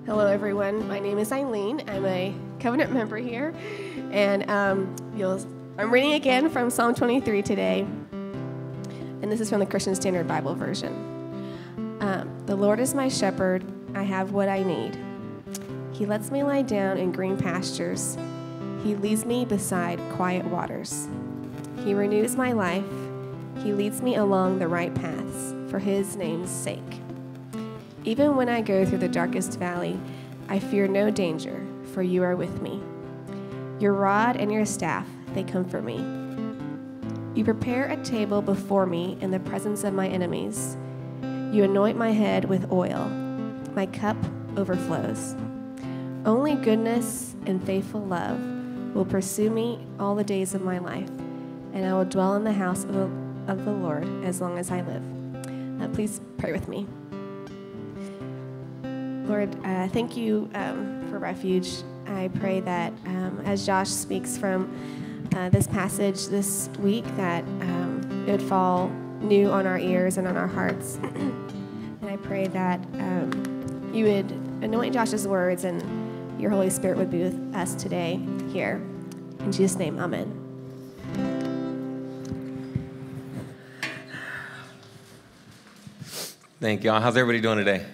Hello, everyone. My name is Eileen. I'm a covenant member here, and I'm reading again from Psalm 23 today, and this is from the Christian Standard Bible version. The Lord is my shepherd. I have what I need. He lets me lie down in green pastures. He leads me beside quiet waters. He renews my life. He leads me along the right paths for his name's sake. Even when I go through the darkest valley, I fear no danger, for you are with me. Your rod and your staff, they comfort me. You prepare a table before me in the presence of my enemies. You anoint my head with oil. My cup overflows. Only goodness and faithful love will pursue me all the days of my life, and I will dwell in the house of the Lord as long as I live. Please pray with me. Lord, thank you for Refuge. I pray that as Josh speaks from this passage this week, that it would fall new on our ears and on our hearts. And I pray that you would anoint Josh's words and your Holy Spirit would be with us today here. In Jesus' name, amen. Thank y'all. How's everybody doing today?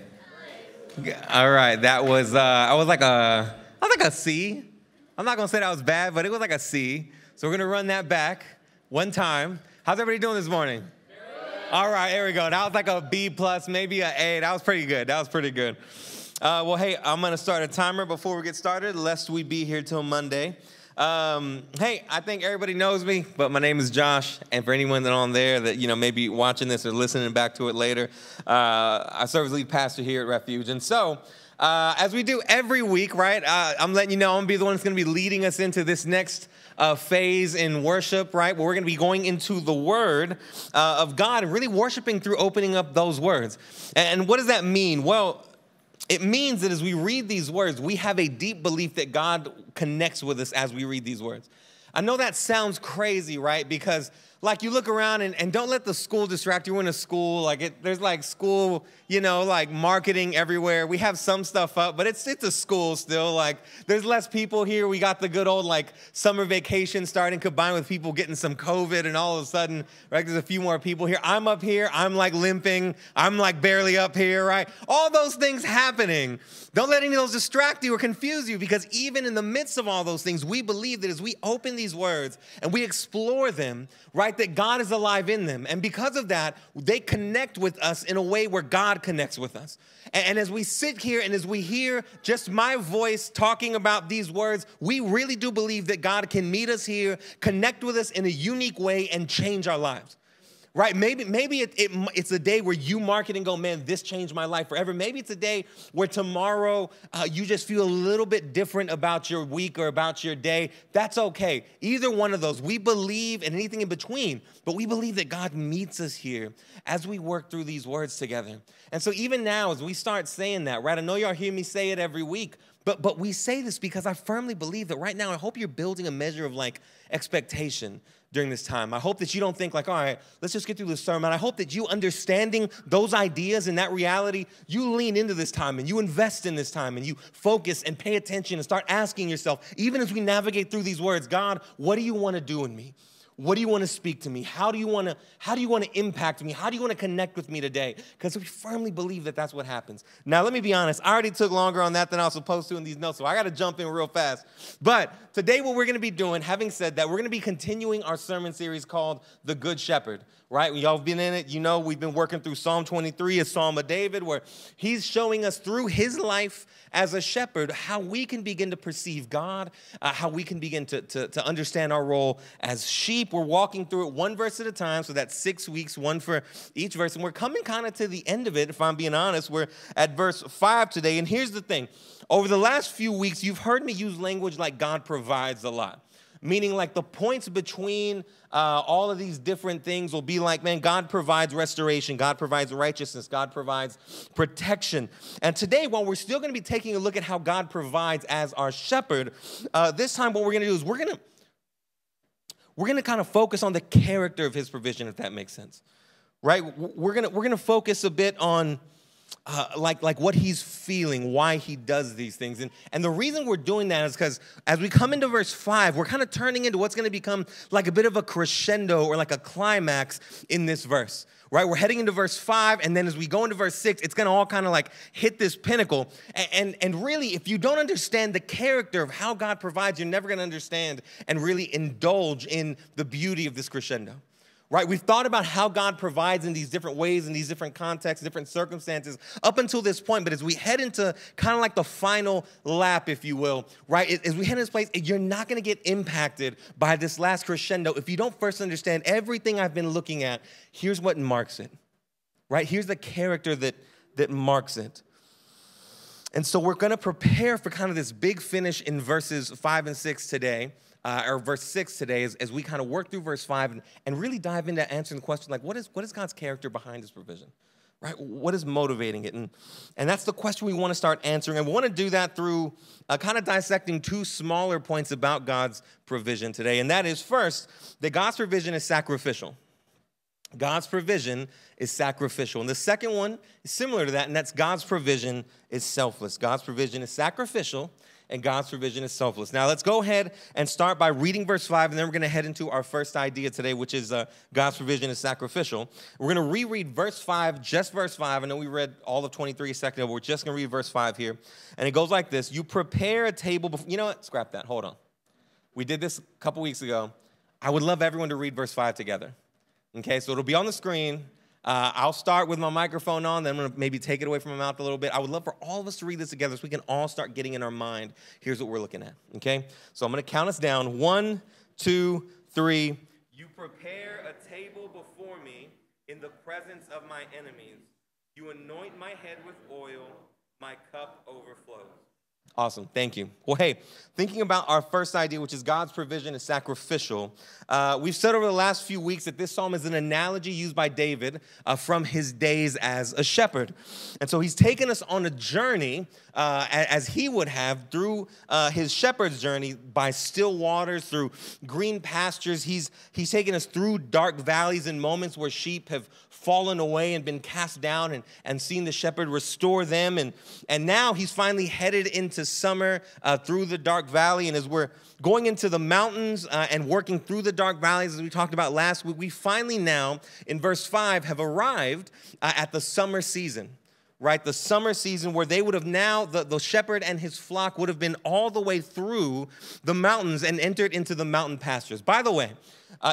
All right, that was I was like a C. I'm not gonna say that was bad, but it was like a C. So we're gonna run that back one time. How's everybody doing this morning? All right, here we go. That was like a B plus, maybe an A. That was pretty good. Well, hey, I'm gonna start a timer before we get started, lest we be here till Monday. Hey, I think everybody knows me, but my name is Josh, and for anyone that's on there that, may be watching this or listening back to it later, I serve as lead pastor here at Refuge. And so, as we do every week, right, I'm letting you know I'm going to be the one that's going to be leading us into this next phase in worship, right, where we're going to be going into the Word of God and really worshiping through opening up those words. And what does that mean? Well, it means that as we read these words, we have a deep belief that God connects with us as we read these words. I know that sounds crazy, right? Because like you look around and don't let the school distract you. We're in a school, there's like school, like marketing everywhere. We have some stuff up, but it's a school still. Like there's less people here. We got the good old summer vacation starting combined with people getting some COVID, and all of a sudden, right, there's a few more people here. I'm up here. I'm limping. I'm barely up here, right? All those things happening. Don't let any of those distract you or confuse you, because even in the midst of all those things, we believe that as we open these words and we explore them, right, that God is alive in them. And because of that, they connect with us in a way where God connects with us. And as we sit here and as we hear just my voice talking about these words, we really do believe that God can meet us here, connect with us in a unique way, and change our lives. Right? Maybe it's a day where you mark it and go, man, this changed my life forever. Maybe it's a day where tomorrow you just feel a little bit different about your week or about your day. That's okay. Either one of those. We believe in anything in between, but we believe that God meets us here as we work through these words together. And so even now, as we start saying that, right, I know y'all hear me say it every week, but we say this because I firmly believe that right now, I hope you're building a measure of expectation during this time. I hope that you don't think all right, let's just get through this sermon. I hope that you understanding those ideas and that reality, you lean into this time and you invest in this time and you focus and pay attention and start asking yourself, even as we navigate through these words, God, what do you want to do in me? What do you want to speak to me? How do you want to impact me? How do you want to connect with me today? Because we firmly believe that that's what happens. Now, let me be honest. I already took longer on that than I was supposed to in these notes, so I got to jump in real fast. But today what we're going to be doing, having said that, we're going to be continuing our sermon series called The Good Shepherd, right? Y'all have been in it. We've been working through Psalm 23, a Psalm of David, where he's showing us through his life as a shepherd how we can begin to perceive God, how we can begin to understand our role as sheep. We're walking through it one verse at a time, so that's 6 weeks, one for each verse. And we're coming kind of to the end of it, if I'm being honest. We're at verse 5 today. And here's the thing. Over the last few weeks, you've heard me use language like God provides a lot. Meaning the points between all of these different things will be man, God provides restoration. God provides righteousness. God provides protection. And today, while we're still going to be taking a look at how God provides as our shepherd, this time what we're going to do is we're going to kind of focus on the character of his provision, if that makes sense. Right? We're going to focus a bit on like what he's feeling, why he does these things. And the reason we're doing that is because as we come into verse 5, we're kind of turning into what's going to become like a bit of a crescendo or like a climax in this verse, right? We're heading into verse 5, and then as we go into verse 6, it's going to all kind of like hit this pinnacle. And really, if you don't understand the character of how God provides, you're never going to understand and really indulge in the beauty of this crescendo. Right? We've thought about how God provides in these different ways, in these different contexts, different circumstances up until this point. But as we head into kind of like the final lap, if you will, right? As we head into this place, you're not going to get impacted by this last crescendo if you don't first understand everything I've been looking at. Here's what marks it, right? Here's the character that marks it. And so we're going to prepare for kind of this big finish in verses 5 and 6 today. Or verse 6 today, as we kind of work through verse 5 and really dive into answering the question, like, what is God's character behind his provision, right? What is motivating it? And that's the question we want to start answering. And we want to do that through kind of dissecting two smaller points about God's provision today. And that is, first, that God's provision is sacrificial. God's provision is sacrificial. And the second one is similar to that, and that's God's provision is selfless. God's provision is sacrificial, and God's provision is selfless. Now, let's go ahead and start by reading verse 5, and then we're going to head into our first idea today, which is God's provision is sacrificial. We're going to reread verse 5, just verse 5. I know we read all of 23 a second ago, but we're just going to read verse 5 here. And it goes like this. You prepare a table before... You know what? Scrap that. Hold on. We did this a couple weeks ago. I would love everyone to read verse 5 together. Okay, so it'll be on the screen. I'll start with my microphone on, then I'm going to maybe take it away from my mouth a little bit. I would love for all of us to read this together so we can all start getting in our mind. Here's what we're looking at, okay? So I'm going to count us down. 1, 2, 3. You prepare a table before me in the presence of my enemies. You anoint my head with oil. My cup overflows. Awesome. Thank you. Well, hey, thinking about our first idea, which is God's provision is sacrificial, we've said over the last few weeks that this psalm is an analogy used by David from his days as a shepherd. And so he's taken us on a journey, as he would have, through his shepherd's journey by still waters, through green pastures. He's taken us through dark valleys and moments where sheep have fallen away and been cast down and seen the shepherd restore them. And now he's finally headed into summer through the dark valley. And as we're going into the mountains and working through the dark valleys, as we talked about last week, we finally now, in verse 5, have arrived at the summer season. Right, the summer season where they would have now, the shepherd and his flock would have been all the way through the mountains and entered into the mountain pastures. By the way,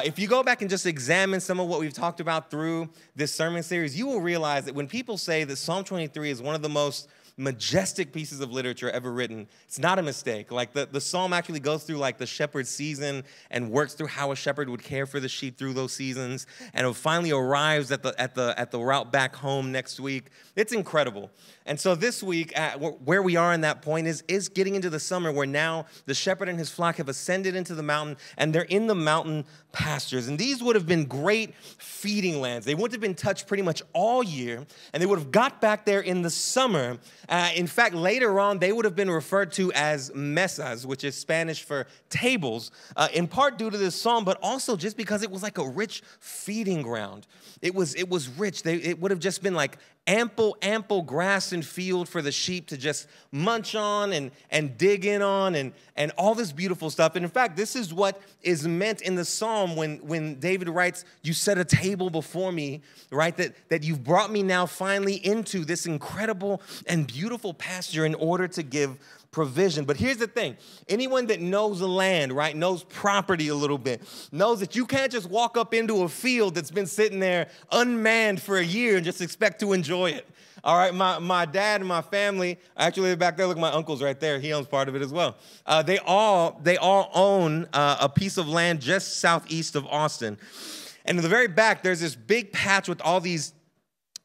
if you go back and just examine some of what we've talked about through this sermon series, you will realize that when people say that Psalm 23 is one of the most majestic pieces of literature ever written, it's not a mistake. Like the psalm actually goes through like the shepherd's season and works through how a shepherd would care for the sheep through those seasons, and it finally arrives at the route back home next week. It's incredible. And so this week, where we are in that point is getting into the summer where now the shepherd and his flock have ascended into the mountain, and they're in the mountain pastures. And these would have been great feeding lands. They wouldn't have been touched pretty much all year, and they would have got back there in the summer. In fact, later on, they would have been referred to as mesas, which is Spanish for tables, in part due to this psalm, but also just because it was like a rich feeding ground. It was rich. It would have just been like ample grass and field for the sheep to just munch on and dig in on and all this beautiful stuff. And in fact, this is what is meant in the psalm when David writes, you set a table before me, right? That you've brought me now finally into this incredible and beautiful pasture in order to give provision. But here's the thing. Anyone that knows the land, right, knows property a little bit, knows that you can't just walk up into a field that's been sitting there unmanned for a year and just expect to enjoy it. All right, my dad and my family, actually back there, look, my uncle's right there. He owns part of it as well. They all own a piece of land just southeast of Austin. And in the very back, there's this big patch with all these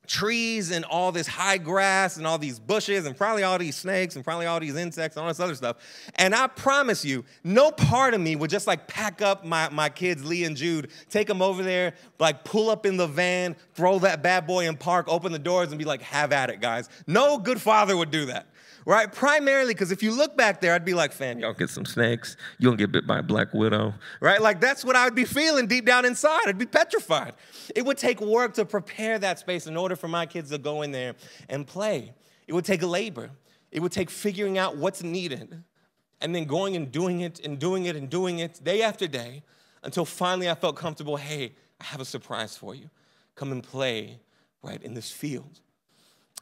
trees and all this high grass and all these bushes and probably all these snakes and probably all these insects and all this other stuff. And I promise you, no part of me would just like pack up my kids, Lee and Jude, take them over there, like pull up in the van, throw that bad boy in park, open the doors and be like, have at it, guys. No good father would do that. Right? Primarily because if you look back there, I'd be like, fam, y'all get some snakes. You don't get bit by a black widow. Right? Like that's what I would be feeling deep down inside. I'd be petrified. It would take work to prepare that space in order for my kids to go in there and play. It would take labor. It would take figuring out what's needed and then going and doing it and doing it and doing it day after day until finally I felt comfortable. Hey, I have a surprise for you. Come and play right in this field.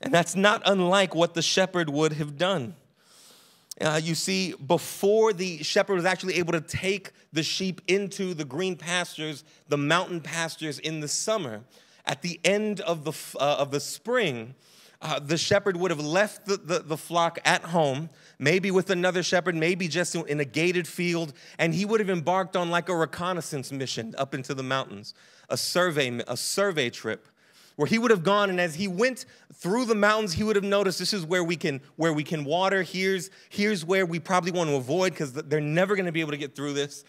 And that's not unlike what the shepherd would have done. You see, before the shepherd was actually able to take the sheep into the green pastures, the mountain pastures in the summer, at the end of the spring, the shepherd would have left the flock at home, maybe with another shepherd, maybe just in a gated field, and he would have embarked on like a reconnaissance mission up into the mountains, a survey trip, where he would have gone, and as he went through the mountains, he would have noticed this is where we can water. Here's where we probably want to avoid because they're never going to be able to get through this.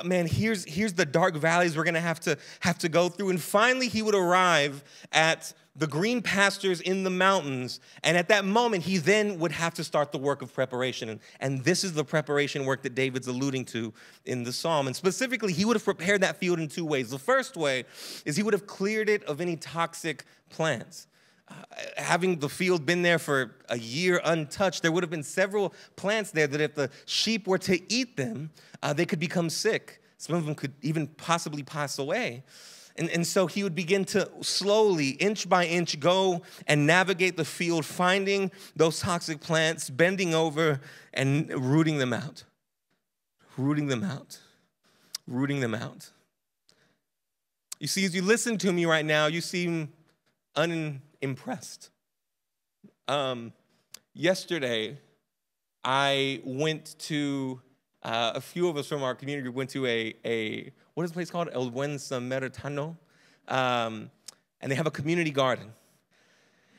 Here's the dark valleys we're going to have to go through. And finally, he would arrive at the green pastures in the mountains, and at that moment, he then would have to start the work of preparation. And this is the preparation work that David's alluding to in the psalm. And specifically, he would have prepared that field in two ways. The first way is he would have cleared it of any toxic plants. Having the field been there for a year untouched, there would have been several plants there that if the sheep were to eat them, they could become sick. Some of them could even possibly pass away. And so he would begin to slowly, inch by inch, go and navigate the field, finding those toxic plants, bending over and rooting them out. Rooting them out. Rooting them out. You see, as you listen to me right now, you seem unimpressed. Yesterday, I went to, a few of us from our community went to what is the place called? El Buen Samaritano. And they have a community garden.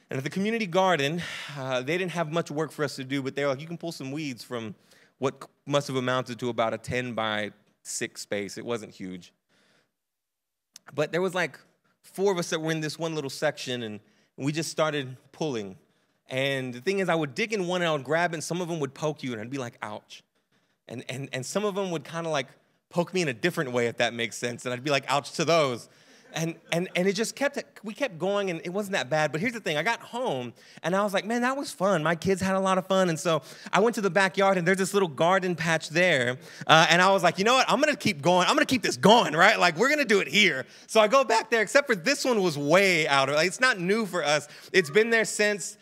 And at the community garden, they didn't have much work for us to do, but they were like, you can pull some weeds from what must have amounted to about a 10 by 6 space. It wasn't huge. But there was like 4 of us that were in this one little section, and we just started pulling. And the thing is, I would dig in one and I would grab it, and some of them would poke you, and I'd be like, ouch. And some of them would kind of like poke me in a different way, if that makes sense. And I'd be like, ouch to those. And it just we kept going, and it wasn't that bad. But here's the thing. I got home, and I was like, man, that was fun. My kids had a lot of fun. And so I went to the backyard, and there's this little garden patch there. And I was like, you know what? I'm going to keep going. I'm going to keep this going, right? Like, we're going to do it here. So I go back there, except for this one was way out of it. Like, it's not new for us. It's been there since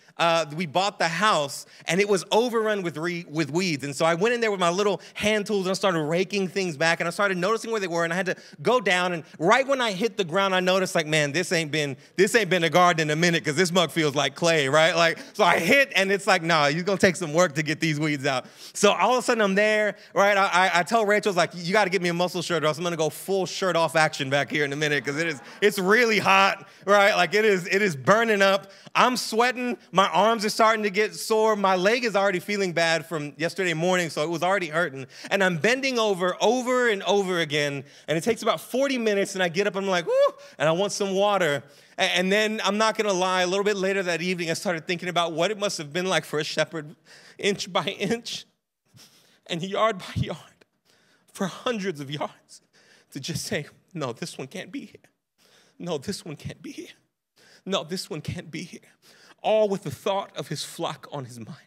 we bought the house, and it was overrun with weeds. And so I went in there with my little hand tools, and I started raking things back, and I started noticing where they were, and I had to go down. And right when I hit the ground, I noticed, like, man, this ain't been a garden in a minute, because this mug feels like clay, right? Like, so I hit, and it's like, nah, you're gonna take some work to get these weeds out. So all of a sudden I'm there, right? I tell Rachel, like, you got to get me a muscle shirt, or else I'm gonna go full shirt off action back here in a minute, because it's really hot, right? Like, it is burning up. I'm sweating. My arms are starting to get sore. My leg is already feeling bad from yesterday morning, so it was already hurting. And I'm bending over and over again, and it takes about 40 minutes, and I get up, and I'm like, whoo, and I want some water. And then, I'm not going to lie, a little bit later that evening, I started thinking about what it must have been like for a shepherd, inch by inch, and yard by yard, for hundreds of yards, to just say, no, this one can't be here. No, this one can't be here. No, this one can't be here. All with the thought of his flock on his mind.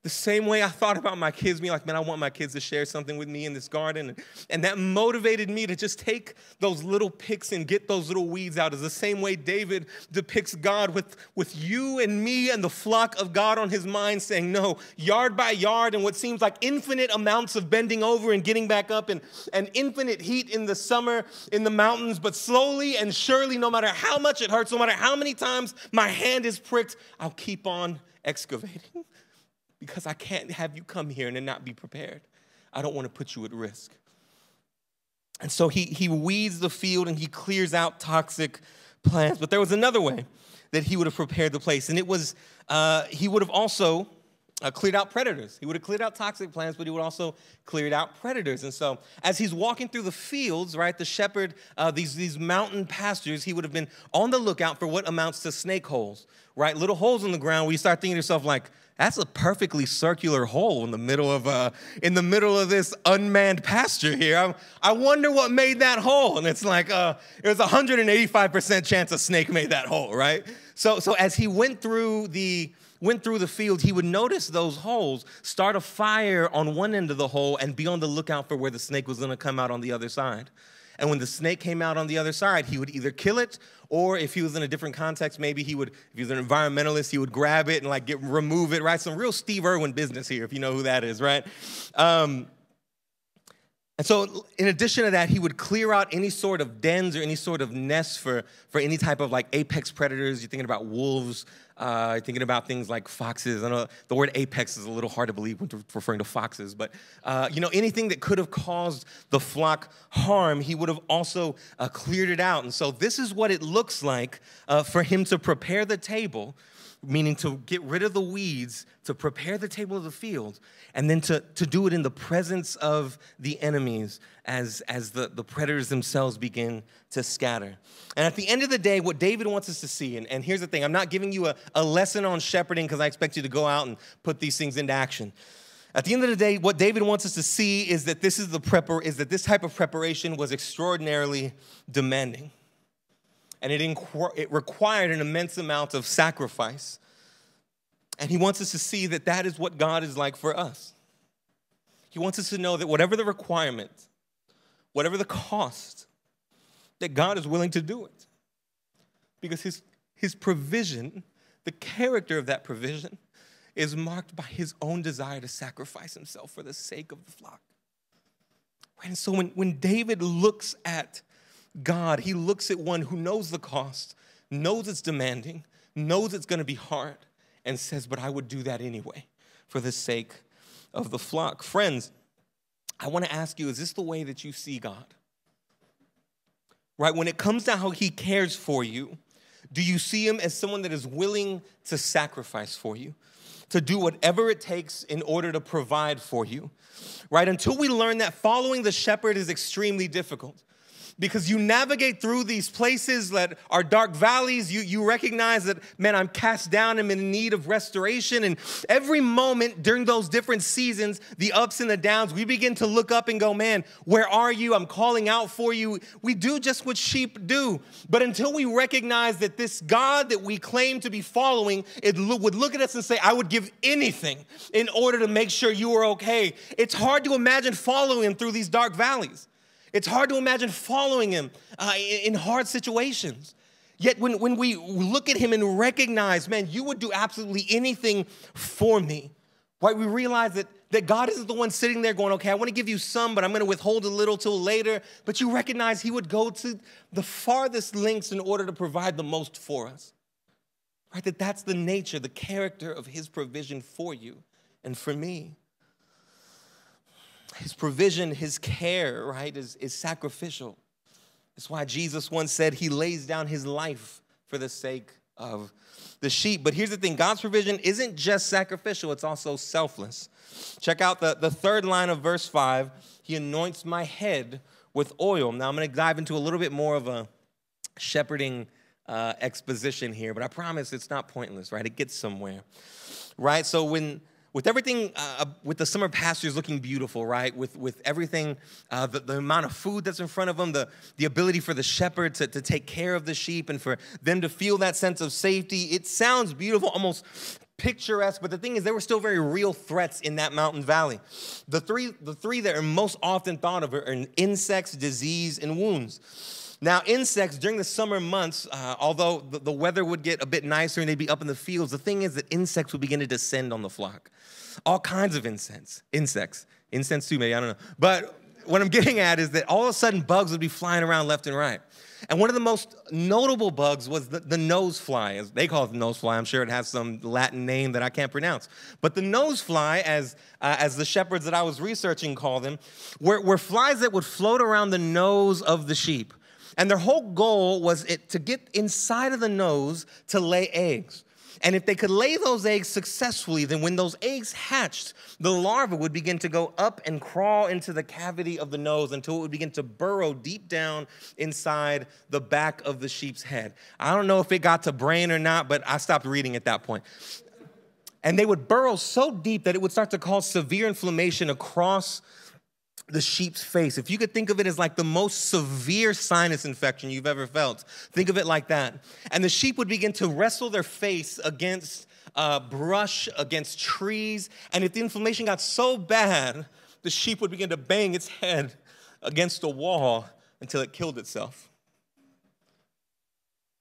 The same way I thought about my kids, being like, man, I want my kids to share something with me in this garden. And that motivated me to just take those little picks and get those little weeds out. Is the same way David depicts God with you and me and the flock of God on his mind, saying, no, yard by yard, and what seems like infinite amounts of bending over and getting back up, and infinite heat in the summer in the mountains, but slowly and surely, no matter how much it hurts, no matter how many times my hand is pricked, I'll keep on excavating. Because I can't have you come here and then not be prepared. I don't want to put you at risk. And so he weeds the field and he clears out toxic plants. But there was another way that he would have prepared the place. And it was, he would have also cleared out predators. He would have cleared out toxic plants, but he would also cleared out predators. And so as he's walking through the fields, right, the shepherd, these mountain pastures, he would have been on the lookout for what amounts to snake holes, right? Little holes in the ground where you start thinking to yourself like, that's a perfectly circular hole in the middle of this unmanned pasture here. I wonder what made that hole. And it's like, there's a 185% chance a snake made that hole, right? So as he went through the field, he would notice those holes, start a fire on one end of the hole, and be on the lookout for where the snake was going to come out on the other side. And when the snake came out on the other side, he would either kill it, or if he was in a different context, maybe if he was an environmentalist, he would grab it and like remove it, right? Some real Steve Irwin business here, if you know who that is, right? And so in addition to that, he would clear out any sort of dens or any sort of nests for any type of like apex predators. You're thinking about wolves, you're thinking about things like foxes. I know the word apex is a little hard to believe when referring to foxes, but anything that could have caused the flock harm, he would have also cleared it out. And so this is what it looks like for him to prepare the table, meaning to get rid of the weeds, to prepare the table of the field, and then to do it in the presence of the enemies as the predators themselves begin to scatter. And at the end of the day, what David wants us to see, and here's the thing, I'm not giving you a lesson on shepherding because I expect you to go out and put these things into action. At the end of the day, what David wants us to see is that this type of preparation was extraordinarily demanding. And it required an immense amount of sacrifice. And he wants us to see that that is what God is like for us. He wants us to know that whatever the requirement, whatever the cost, that God is willing to do it. Because his provision, the character of that provision, is marked by his own desire to sacrifice himself for the sake of the flock. And so when David looks at God, he looks at one who knows the cost, knows it's demanding, knows it's going to be hard, and says, but I would do that anyway for the sake of the flock. Friends, I want to ask you, is this the way that you see God? Right? When it comes to how he cares for you, do you see him as someone that is willing to sacrifice for you, to do whatever it takes in order to provide for you? Right? Until we learn that following the shepherd is extremely difficult. Because you navigate through these places that are dark valleys. You recognize that, man, I'm cast down. I'm in need of restoration. And every moment during those different seasons, the ups and the downs, we begin to look up and go, man, where are you? I'm calling out for you. We do just what sheep do. But until we recognize that this God that we claim to be following would look at us and say, I would give anything in order to make sure you are okay. It's hard to imagine following him through these dark valleys. It's hard to imagine following him in hard situations. Yet when we look at him and recognize, man, you would do absolutely anything for me, right? We realize that God isn't the one sitting there going, okay, I want to give you some, but I'm going to withhold a little till later. But you recognize he would go to the farthest lengths in order to provide the most for us, right? That's the nature, the character of his provision for you and for me. His provision, his care, right, is sacrificial. That's why Jesus once said he lays down his life for the sake of the sheep. But here's the thing, God's provision isn't just sacrificial, it's also selfless. Check out the third line of verse 5. He anoints my head with oil. Now I'm going to dive into a little bit more of a shepherding exposition here, but I promise it's not pointless, right? It gets somewhere, right? So with everything, with the summer pastures looking beautiful, right? With everything, the amount of food that's in front of them, the ability for the shepherd to take care of the sheep and for them to feel that sense of safety. It sounds beautiful, almost picturesque, but the thing is there were still very real threats in that mountain valley. The three that are most often thought of are insects, disease, and wounds. Now, insects, during the summer months, although the weather would get a bit nicer and they'd be up in the fields, the thing is that insects would begin to descend on the flock. All kinds of insects. Incense too, maybe, I don't know. But what I'm getting at is that all of a sudden bugs would be flying around left and right. And one of the most notable bugs was the nose fly, as they call it the nose fly. I'm sure it has some Latin name that I can't pronounce. But the nose fly, as the shepherds that I was researching call them, were flies that would float around the nose of the sheep. And their whole goal was to get inside of the nose to lay eggs. And if they could lay those eggs successfully, then when those eggs hatched, the larva would begin to go up and crawl into the cavity of the nose until it would begin to burrow deep down inside the back of the sheep's head. I don't know if it got to brain or not, but I stopped reading at that point. And they would burrow so deep that it would start to cause severe inflammation across the sheep's face. If you could think of it as like the most severe sinus infection you've ever felt, think of it like that. And the sheep would begin to wrestle their face against brush, against trees. And if the inflammation got so bad, the sheep would begin to bang its head against a wall until it killed itself.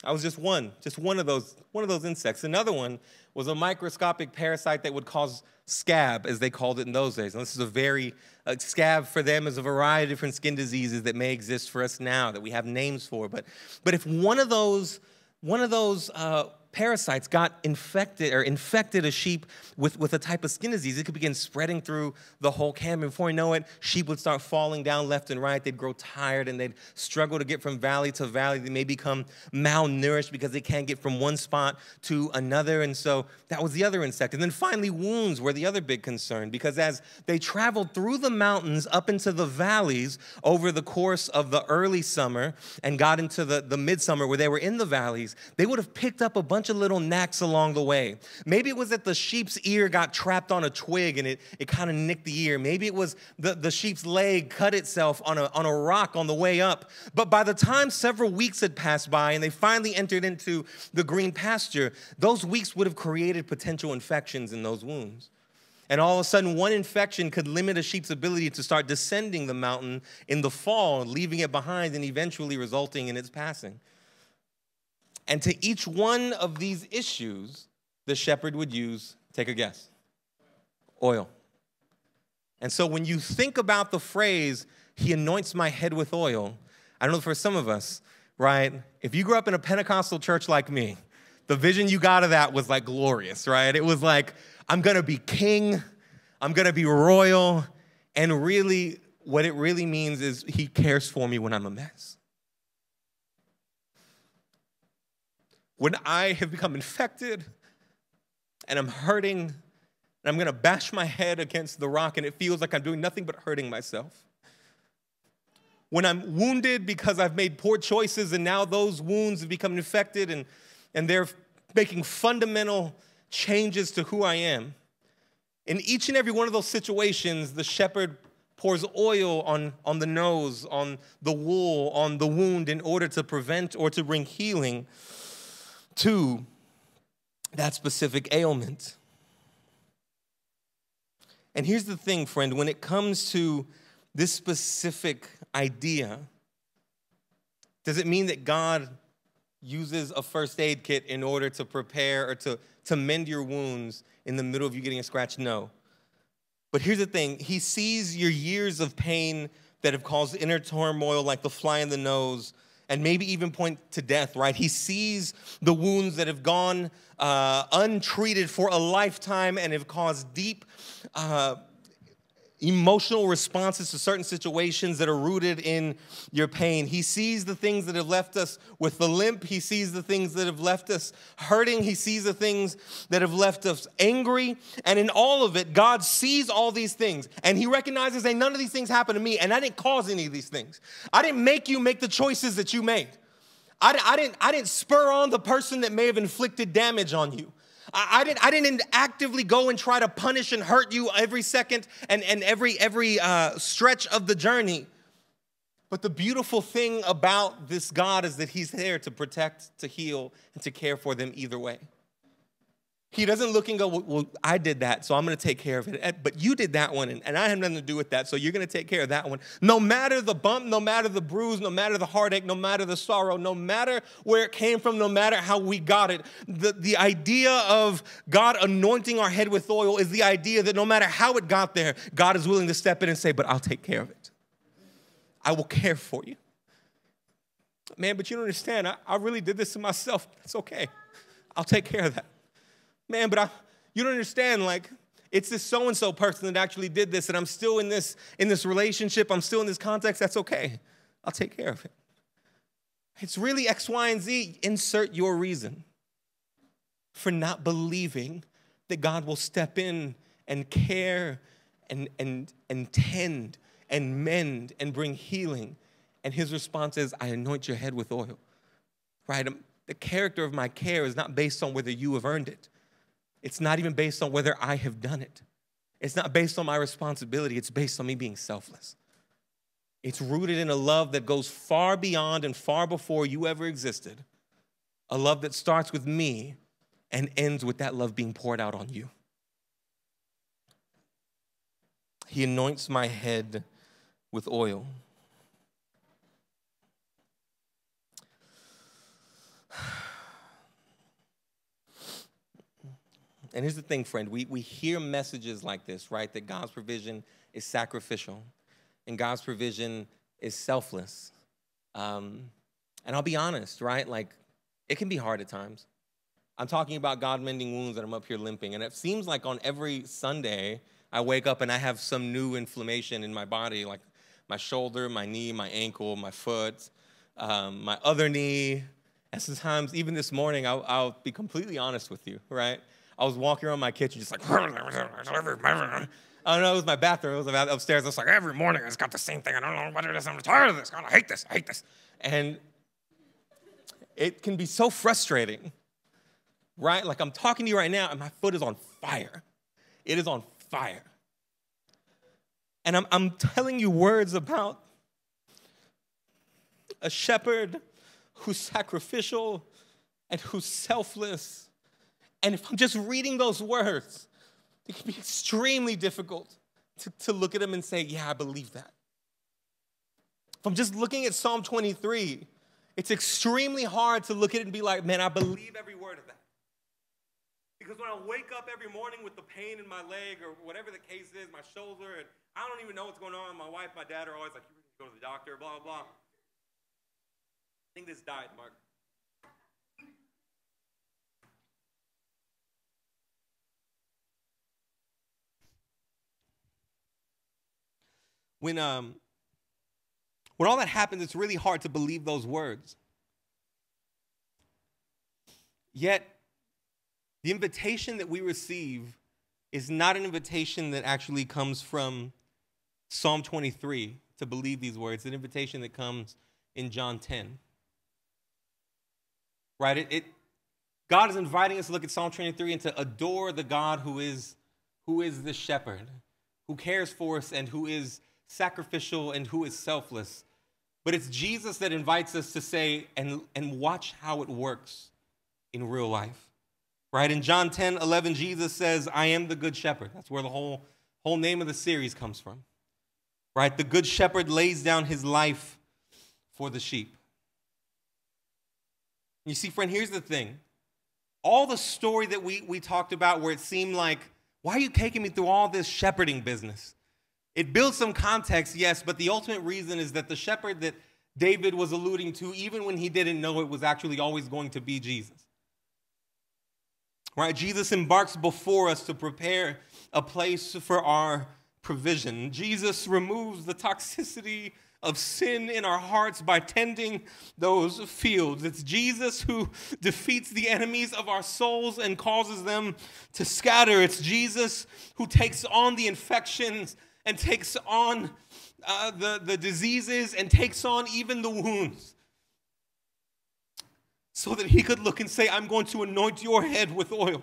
I was just one of those insects. Another one was a microscopic parasite that would cause scab, as they called it in those days. And this is a very, scab for them is a variety of different skin diseases that may exist for us now that we have names for. But if one of those parasites got infected a sheep with a type of skin disease, it could begin spreading through the whole camp. And before you know it, sheep would start falling down left and right. They'd grow tired and they'd struggle to get from valley to valley. They may become malnourished because they can't get from one spot to another. And so that was the other insect. And then finally, wounds were the other big concern, because as they traveled through the mountains up into the valleys over the course of the early summer and got into the midsummer where they were in the valleys, they would have picked up a bunch of little knacks along the way. Maybe it was that the sheep's ear got trapped on a twig and it kind of nicked the ear. Maybe it was the sheep's leg cut itself on a rock on the way up. But by the time several weeks had passed by and they finally entered into the green pasture, those weeks would have created potential infections in those wounds. And all of a sudden, one infection could limit a sheep's ability to start descending the mountain in the fall, leaving it behind and eventually resulting in its passing. And to each one of these issues, the shepherd would use, take a guess, oil. And so when you think about the phrase, he anoints my head with oil, I don't know, for some of us, right? If you grew up in a Pentecostal church like me, the vision you got of that was like glorious, right? It was like, I'm going to be king, I'm going to be royal, and really, what it really means is he cares for me when I'm a mess. When I have become infected and I'm hurting and I'm going to bash my head against the rock and it feels like I'm doing nothing but hurting myself. When I'm wounded because I've made poor choices and now those wounds have become infected and they're making fundamental changes to who I am. In each and every one of those situations, the shepherd pours oil on the nose, on the wool, on the wound in order to prevent or to bring healing to that specific ailment. And here's the thing, friend, when it comes to this specific idea, does it mean that God uses a first aid kit in order to prepare or to mend your wounds in the middle of you getting a scratch? No. But here's the thing, he sees your years of pain that have caused inner turmoil like the fly in the nose, and maybe even point to death, right? He sees the wounds that have gone untreated for a lifetime and have caused deep emotional responses to certain situations that are rooted in your pain. He sees the things that have left us with the limp. He sees the things that have left us hurting. He sees the things that have left us angry. And in all of it, God sees all these things. And he recognizes that none of these things happened to me, and I didn't cause any of these things. I didn't make you make the choices that you made. I didn't spur on the person that may have inflicted damage on you. I didn't actively go and try to punish and hurt you every second and every stretch of the journey. But the beautiful thing about this God is that he's there to protect, to heal, and to care for them either way. He doesn't look and go, well, I did that, so I'm going to take care of it. But you did that one, and I have nothing to do with that, so you're going to take care of that one. No matter the bump, no matter the bruise, no matter the heartache, no matter the sorrow, no matter where it came from, no matter how we got it, the idea of God anointing our head with oil is the idea that no matter how it got there, God is willing to step in and say, but I'll take care of it. I will care for you. Man, but you don't understand. I really did this to myself. It's okay. I'll take care of that. Man, but you don't understand, like, it's this so-and-so person that actually did this, and I'm still in this relationship, I'm still in this context, that's okay. I'll take care of it. It's really X, Y, and Z. Insert your reason. for not believing that God will step in and care and tend and mend and bring healing. And his response is, I anoint your head with oil, right? The character of my care is not based on whether you have earned it. It's not even based on whether I have done it. It's not based on my responsibility. It's based on me being selfless. It's rooted in a love that goes far beyond and far before you ever existed. A love that starts with me and ends with that love being poured out on you. He anoints my head with oil. And here's the thing, friend. We hear messages like this, right? That God's provision is sacrificial and God's provision is selfless. And I'll be honest, right? Like, it can be hard at times. I'm talking about God mending wounds and I'm up here limping. And it seems like on every Sunday, I wake up and I have some new inflammation in my body, like my shoulder, my knee, my ankle, my foot, my other knee. And sometimes, even this morning, I'll be completely honest with you, right? I was walking around my kitchen just like, I don't know, it was my bathroom. It was upstairs. I was like, every morning it's got the same thing. I don't know what it is. I'm tired of this. God, I hate this. I hate this. And it can be so frustrating, right? Like I'm talking to you right now and my foot is on fire. It is on fire. And I'm telling you words about a shepherd who's sacrificial and who's selfless. And if I'm just reading those words, it can be extremely difficult to look at them and say, yeah, I believe that. If I'm just looking at Psalm 23, it's extremely hard to look at it and be like, man, I believe every word of that. Because when I wake up every morning with the pain in my leg or whatever the case is, my shoulder, and I don't even know what's going on. My wife, my dad are always like, you need to go to the doctor, blah, blah, blah. I think this died, Mark. When all that happens, it's really hard to believe those words. Yet, the invitation that we receive is not an invitation that actually comes from Psalm 23 to believe these words. It's an invitation that comes in John 10. Right? God is inviting us to look at Psalm 23 and to adore the God who is the shepherd, who cares for us and who is sacrificial and who is selfless. But it's Jesus that invites us to say and watch how it works in real life. Right? In John 10:11, Jesus says, I am the good shepherd. That's where the whole name of the series comes from. Right? The good shepherd lays down his life for the sheep. You see, friend, here's the thing. All the story that we talked about where it seemed like, why are you taking me through all this shepherding business? It builds some context, yes, but the ultimate reason is that the shepherd that David was alluding to, even when he didn't know it, was actually always going to be Jesus. Right? Jesus embarks before us to prepare a place for our provision. Jesus removes the toxicity of sin in our hearts by tending those fields. It's Jesus who defeats the enemies of our souls and causes them to scatter. It's Jesus who takes on the infections and takes on the diseases and takes on even the wounds, so that he could look and say, I'm going to anoint your head with oil.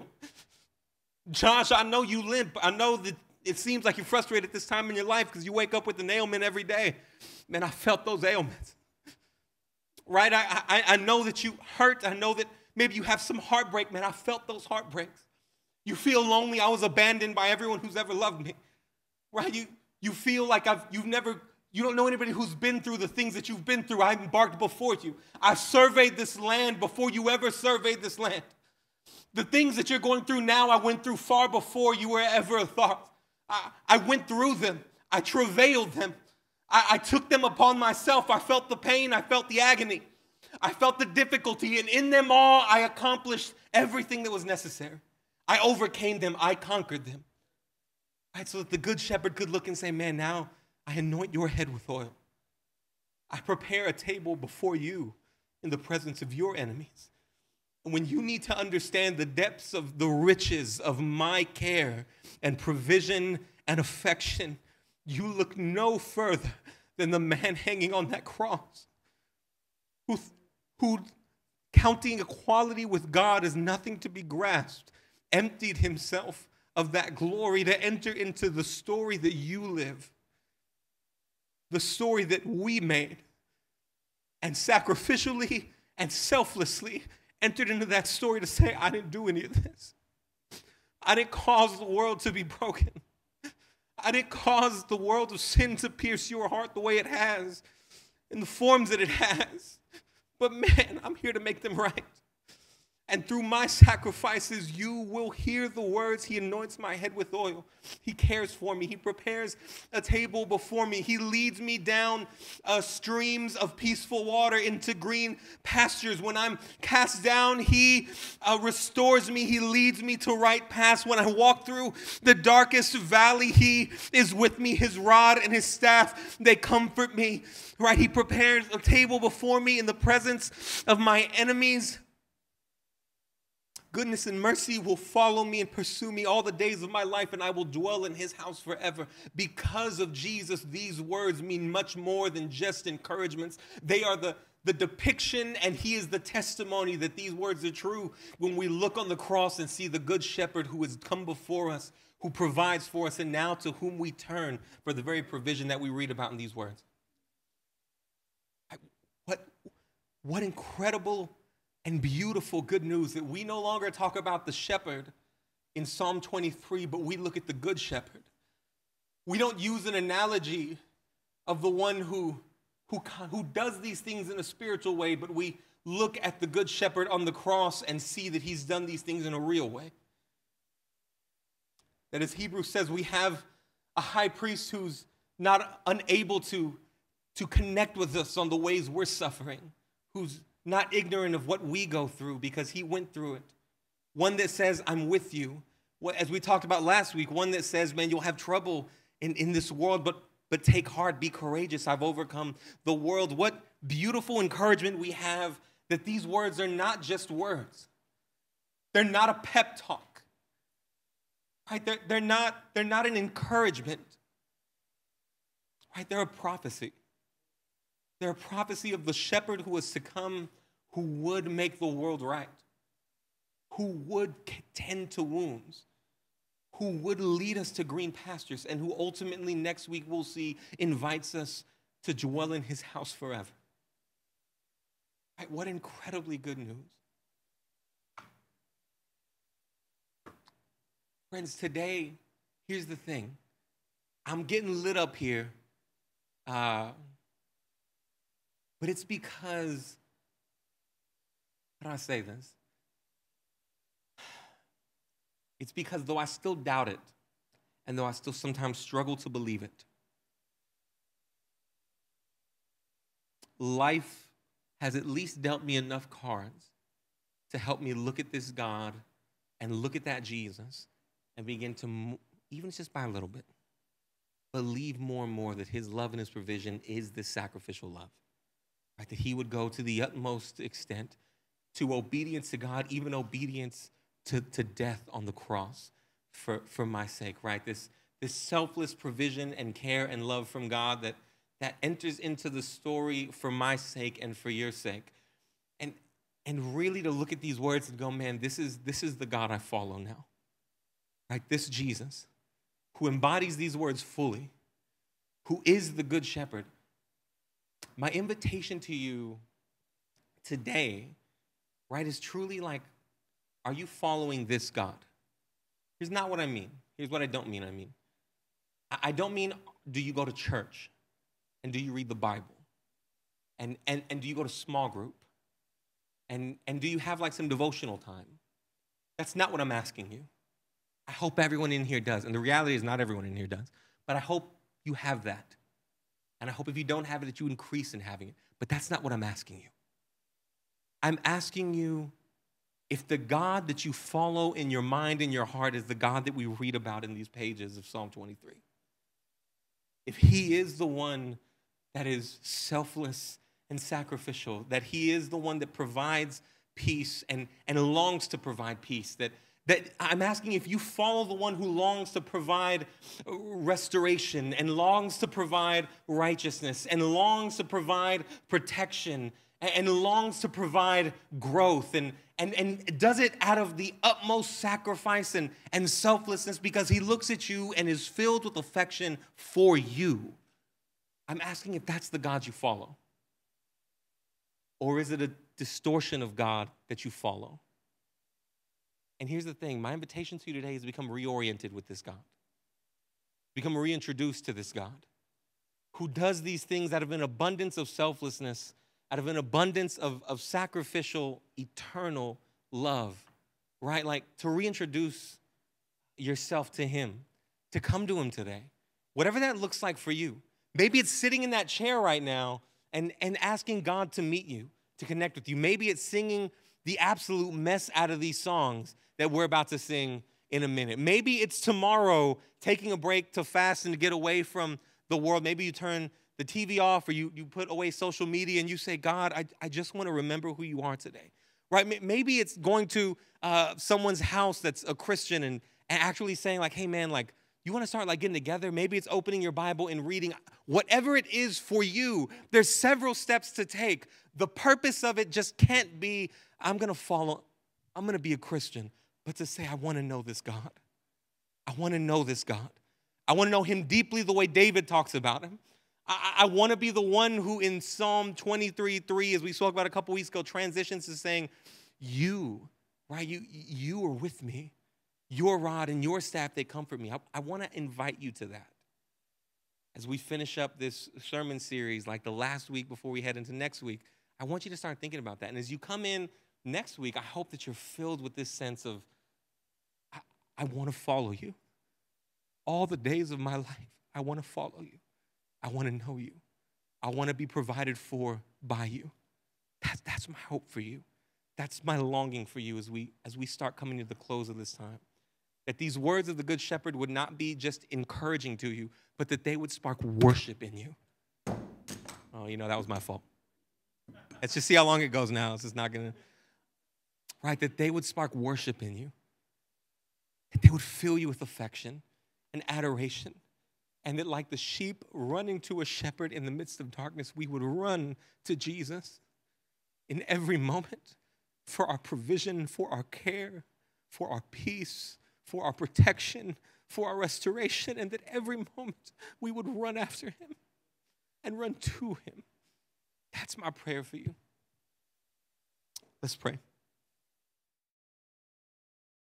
Josh, I know you limp. I know that it seems like you're frustrated at this time in your life because you wake up with an ailment every day. Man, I felt those ailments. Right? I know that you hurt. I know that maybe you have some heartbreak. Man, I felt those heartbreaks. You feel lonely. I was abandoned by everyone who's ever loved me. Right? You feel like you don't know anybody who's been through the things that you've been through. I embarked before you. I surveyed this land before you ever surveyed this land. The things that you're going through now, I went through far before you were ever a thought. I went through them. I travailed them. I took them upon myself. I felt the pain. I felt the agony. I felt the difficulty. And in them all, I accomplished everything that was necessary. I overcame them. I conquered them. Right, so that the good shepherd could look and say, man, now I anoint your head with oil. I prepare a table before you in the presence of your enemies. when you need to understand the depths of the riches of my care and provision and affection, you look no further than the man hanging on that cross, who counting equality with God as nothing to be grasped, emptied himself of that glory to enter into the story that you live, the story that we made, and sacrificially and selflessly entered into that story to say, I didn't do any of this. I didn't cause the world to be broken. I didn't cause the world of sin to pierce your heart the way it has, in the forms that it has. But man, I'm here to make them right. And through my sacrifices, you will hear the words, he anoints my head with oil. He cares for me. He prepares a table before me. He leads me down streams of peaceful water into green pastures. When I'm cast down, he restores me. He leads me to right paths. When I walk through the darkest valley, he is with me. His rod and his staff, they comfort me. Right? He prepares a table before me in the presence of my enemies. Goodness and mercy will follow me and pursue me all the days of my life, and I will dwell in his house forever. Because of Jesus, these words mean much more than just encouragements. They are the depiction, and he is the testimony that these words are true when we look on the cross and see the good shepherd who has come before us, who provides for us, and now to whom we turn for the very provision that we read about in these words. What incredible and beautiful good news that we no longer talk about the shepherd in Psalm 23, but we look at the good shepherd. We don't use an analogy of the one who does these things in a spiritual way, but we look at the good shepherd on the cross and see that he's done these things in a real way. That as Hebrews says, we have a high priest who's not unable to connect with us on the ways we're suffering, who's not ignorant of what we go through because he went through it. One that says, I'm with you. As we talked about last week, one that says, man, you'll have trouble in this world, but take heart, be courageous. I've overcome the world. What beautiful encouragement we have that these words are not just words. They're not a pep talk. Right? They're not an encouragement. Right? They're a prophecy. They're a prophecy of the shepherd who is to come, who would make the world right, who would tend to wounds, who would lead us to green pastures, and who ultimately next week we'll see invites us to dwell in his house forever. Right? What incredibly good news. Friends, today, here's the thing. I'm getting lit up here. But it's because, how do I say this? It's because though I still doubt it, and though I still sometimes struggle to believe it, life has at least dealt me enough cards to help me look at this God and look at that Jesus and begin to, even just by a little bit, believe more and more that his love and his provision is this sacrificial love. Right, that he would go to the utmost extent to obedience to God, even obedience to death on the cross for my sake, right? This selfless provision and care and love from God that enters into the story for my sake and for your sake. And really to look at these words and go, man, this is the God I follow now. Right? This Jesus, who embodies these words fully, who is the good shepherd. My invitation to you today, right, is truly like, are you following this God? Here's not what I mean. Here's what I don't mean. I don't mean, do you go to church? And do you read the Bible? And do you go to small group? And do you have like some devotional time? That's not what I'm asking you. I hope everyone in here does. And the reality is not everyone in here does. But I hope you have that. And I hope if you don't have it, that you increase in having it. But that's not what I'm asking you. I'm asking you if the God that you follow in your mind and your heart is the God that we read about in these pages of Psalm 23. If he is the one that is selfless and sacrificial, that he is the one that provides peace and longs to provide peace. That I'm asking if you follow the one who longs to provide restoration and longs to provide righteousness and longs to provide protection and longs to provide growth and does it out of the utmost sacrifice and selflessness because he looks at you and is filled with affection for you. I'm asking if that's the God you follow. Or is it a distortion of God that you follow? And here's the thing, my invitation to you today is to become reoriented with this God. Become reintroduced to this God who does these things out of an abundance of selflessness, out of an abundance of sacrificial, eternal love, right? Like to reintroduce yourself to him, to come to him today. Whatever that looks like for you. Maybe it's sitting in that chair right now and asking God to meet you, to connect with you. Maybe it's singing the absolute mess out of these songs that we're about to sing in a minute. Maybe it's tomorrow taking a break to fast and to get away from the world. Maybe you turn the TV off or you put away social media and you say, God, I just want to remember who you are today, right? Maybe it's going to someone's house that's a Christian and actually saying like, hey man, like you want to start like getting together? Maybe it's opening your Bible and reading. Whatever it is for you, there's several steps to take. The purpose of it just can't be, I'm going to be a Christian, but to say, I want to know this God. I want to know this God. I want to know him deeply the way David talks about him. I want to be the one who in Psalm 23:3, as we spoke about a couple weeks ago, transitions to saying, you, right? You are with me. Your rod and your staff, they comfort me. I want to invite you to that. As we finish up this sermon series, like the last week before we head into next week, I want you to start thinking about that. And as you come in next week, I hope that you're filled with this sense of, I want to follow you. All the days of my life, I want to follow you. I want to know you. I want to be provided for by you. That's my hope for you. That's my longing for you as we start coming to the close of this time. That these words of the Good Shepherd would not be just encouraging to you, but that they would spark worship in you. Oh, that was my fault. Let's just see how long it goes now. It's just not going to, right? That they would spark worship in you. That they would fill you with affection and adoration. And that like the sheep running to a shepherd in the midst of darkness, we would run to Jesus in every moment for our provision, for our care, for our peace, for our protection, for our restoration, and that every moment we would run after him and run to him. That's my prayer for you. Let's pray.